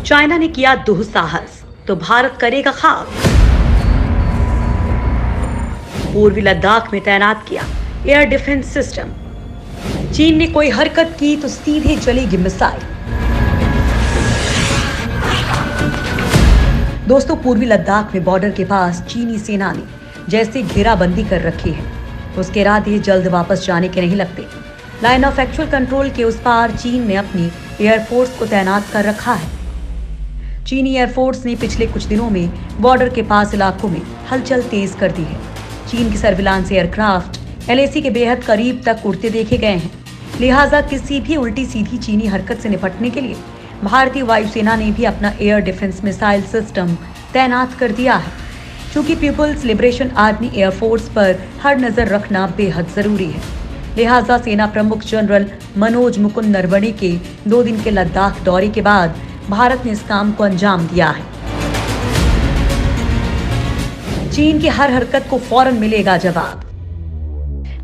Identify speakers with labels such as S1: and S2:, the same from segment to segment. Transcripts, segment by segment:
S1: China ने किया दुस्साहस तो भारत करेगा खाक। पूर्वी लद्दाख में तैनात किया एयर डिफेंस सिस्टम। चीन ने कोई हरकत की तो सीधे चलेगी मिसाइल। दोस्तों, पूर्वी लद्दाख में बॉर्डर के पास चीनी सेना ने जैसे घेराबंदी कर रखी है, उसके इरादे जल्द वापस जाने के नहीं लगते। लाइन ऑफ एक्चुअल कंट्रोल के उस पार चीन ने अपनी एयरफोर्स को तैनात कर रखा है। चीनी एयरफोर्स ने पिछले कुछ दिनों में बॉर्डर के पास इलाकों में हलचल तेज कर दी है। चीन की सर्विलांस एयरक्राफ्ट एलएसी के बेहद करीब तक उड़ते देखे गए हैं। लिहाजा किसी भी उल्टी सीधी चीनी हरकत से निपटने के लिए भारतीय वायुसेना ने भी अपना एयर डिफेंस मिसाइल सिस्टम तैनात कर दिया है। चूंकि पीपुल्स लिबरेशन आर्मी एयरफोर्स पर हर नजर रखना बेहद जरूरी है, लिहाजा सेना प्रमुख जनरल मनोज मुकुंद नरवणे के 2 दिन के लद्दाख दौरे के बाद भारत ने इस काम को अंजाम दिया है। चीन की हर हरकत को फौरन मिलेगा जवाब।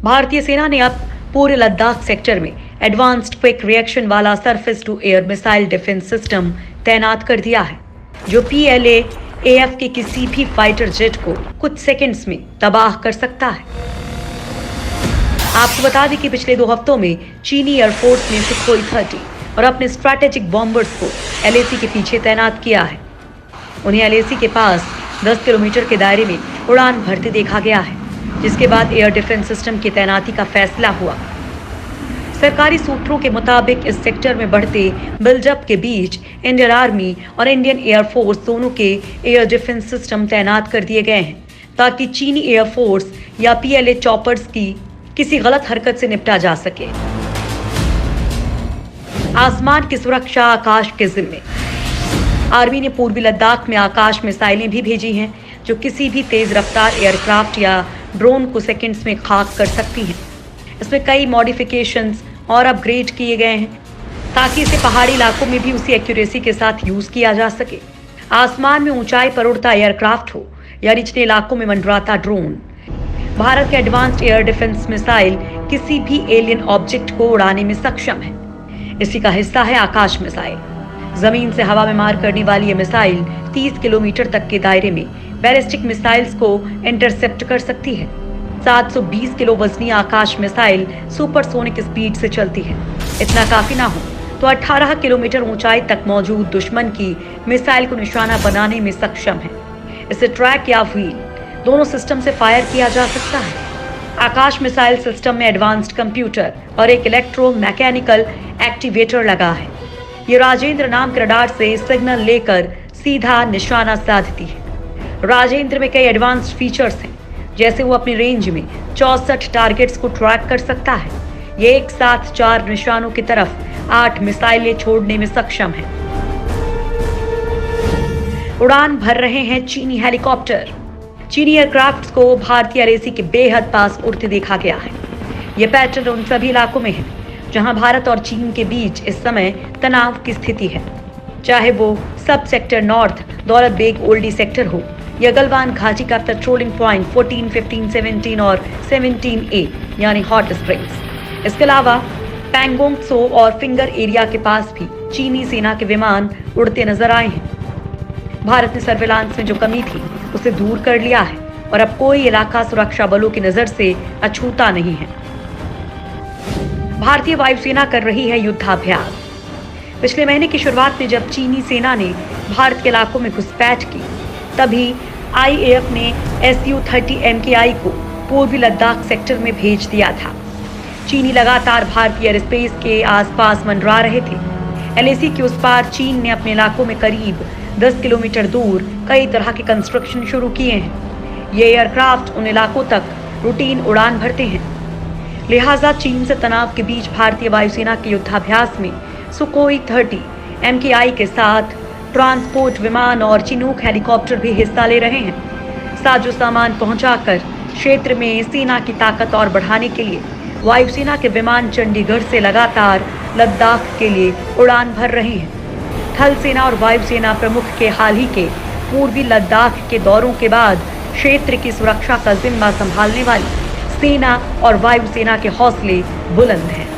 S1: भारतीय सेना ने अब पूरे लद्दाख सेक्टर में एडवांस्ड क्विक रिएक्शन वाला surface to air missile defence system तैनात कर दिया है, जो PLA-AF के किसी भी फाइटर जेट को कुछ सेकंड्स में तबाह कर सकता है। आपको बता दें कि पिछले 2 हफ्तों में चीनी एयरफोर्स ने सुखोई 30 और अपने स्ट्रैटेजिक बॉम्बर्स को LAC के पीछे तैनात किया है। उन्हें LAC के पास 10 किलोमीटर के दायरे में उड़ान भरते देखा गया है, जिसके बाद एयर डिफेंस सिस्टम की तैनाती का फैसला हुआ। सरकारी सूत्रों के मुताबिक इस सेक्टर में बढ़ते बिल्डअप के बीच इंडियन आर्मी और इंडियन एयरफोर्स दोनों के एयर डिफेंस सिस्टम तैनात कर दिए गए हैं, ताकि चीनी एयरफोर्स या PLA चॉपर्स की किसी गलत हरकत से निपटा जा सके। आसमान की सुरक्षा आकाश के जिम्मे। आर्मी ने पूर्वी लद्दाख में आकाश मिसाइलें भी भेजी हैं, जो किसी भी तेज रफ्तार एयरक्राफ्ट या ड्रोन को सेकंड्स में खाक कर सकती हैं। इसमें कई मॉडिफिकेशंस और अपग्रेड किए गए हैं, ताकि इसे पहाड़ी इलाकों में भी उसी एक्यूरेसी के साथ यूज किया जा सके। आसमान में ऊंचाई पर उड़ता एयरक्राफ्ट हो या निचले इलाकों में मंडराता ड्रोन, भारत के एडवांस्ड एयर डिफेंस मिसाइल किसी भी एलियन ऑब्जेक्ट को उड़ाने में सक्षम है। इसी का हिस्सा है आकाश मिसाइल। जमीन से हवा में मार करने वाली ये मिसाइल 30 किलोमीटर तक के दायरे में बैलिस्टिक मिसाइल्स को इंटरसेप्ट कर सकती है। 720 किलो वजनी आकाश मिसाइल सुपरसोनिक स्पीड से चलती है। इतना काफी ना हो तो 18 किलोमीटर ऊंचाई तक मौजूद दुश्मन की मिसाइल को निशाना बनाने में सक्षम है। इसे ट्रैक या व्हील दोनों सिस्टम से फायर किया जा सकता है। आकाश मिसाइल सिस्टम में एडवांस्ड कंप्यूटर और एक इलेक्ट्रोमैकेनिकल एक्टिवेटर लगा है। ये राजेंद्र नाम के रडार से सिग्नल लेकर सीधा निशाना साधती है। राजेंद्र में कई एडवांस्ड फीचर्स हैं, जैसे वो अपनी रेंज में 64 टारगेट्स को ट्रैक कर सकता है। ये एक साथ 4 निशानों की तरफ 8 मिसाइलें छोड़ने में सक्षम है। उड़ान भर रहे हैं चीनी हेलीकॉप्टर। चीनी एयरक्राफ्ट को भारतीय LAC के बेहद पास उड़ते देखा गया है। यह पैटर्न उन सभी इलाकों में है जहां भारत और चीन के बीच इस समय तनाव की स्थिति है, चाहे वो सब sector north Daulat Beg Oldi sector हो या गलवान घाटी का पेट्रोलिंग पॉइंट 14, 15, 17 और 17A यानी हॉट स्प्रिंग्स। इसके अलावा पैंगोंग त्सो और फिंगर एरिया के पास भी चीनी सेना के विमान उड़ते नजर आए हैं। भारत ने सर्विलांस में जो कमी थी उसे दूर कर लिया है और अब कोई इलाका सुरक्षा बलों की नजर से अछूता नहीं है। भारतीय वायुसेना कर रही है युद्धाभ्यास। पिछले महीने की शुरुआत में जब चीनी सेना ने भारत के इलाकों में घुसपैठ की, तभी IAF ने Su-30 MKI को पूर्वी लद्दाख सेक्टर में भेज दिया था। चीनी लगातार भारतीय एयर स्पेस के आसपास मंडरा रहे थे। LAC के उस पार चीन ने अपने इलाकों में करीब 10 किलोमीटर दूर कई तरह के कंस्ट्रक्शन शुरू किए हैं। ये एयरक्राफ्ट उन इलाकों तक रूटीन उड़ान भरते हैं। लिहाजा चीन से तनाव के बीच भारतीय वायुसेना के युद्धाभ्यास में सुखोई 30 MKI के साथ ट्रांसपोर्ट विमान और चिनूक हेलीकॉप्टर भी हिस्सा ले रहे हैं। साजो सामान पहुंचाकर क्षेत्र में सेना की ताकत और बढ़ाने के लिए वायुसेना के विमान चंडीगढ़ से लगातार लद्दाख के लिए उड़ान भर रहे हैं। थल सेना और वायुसेना प्रमुख के हाल ही के पूर्वी लद्दाख के दौरों के बाद क्षेत्र की सुरक्षा का जिम्मा संभालने वाली सेना और वायुसेना के हौसले बुलंद हैं।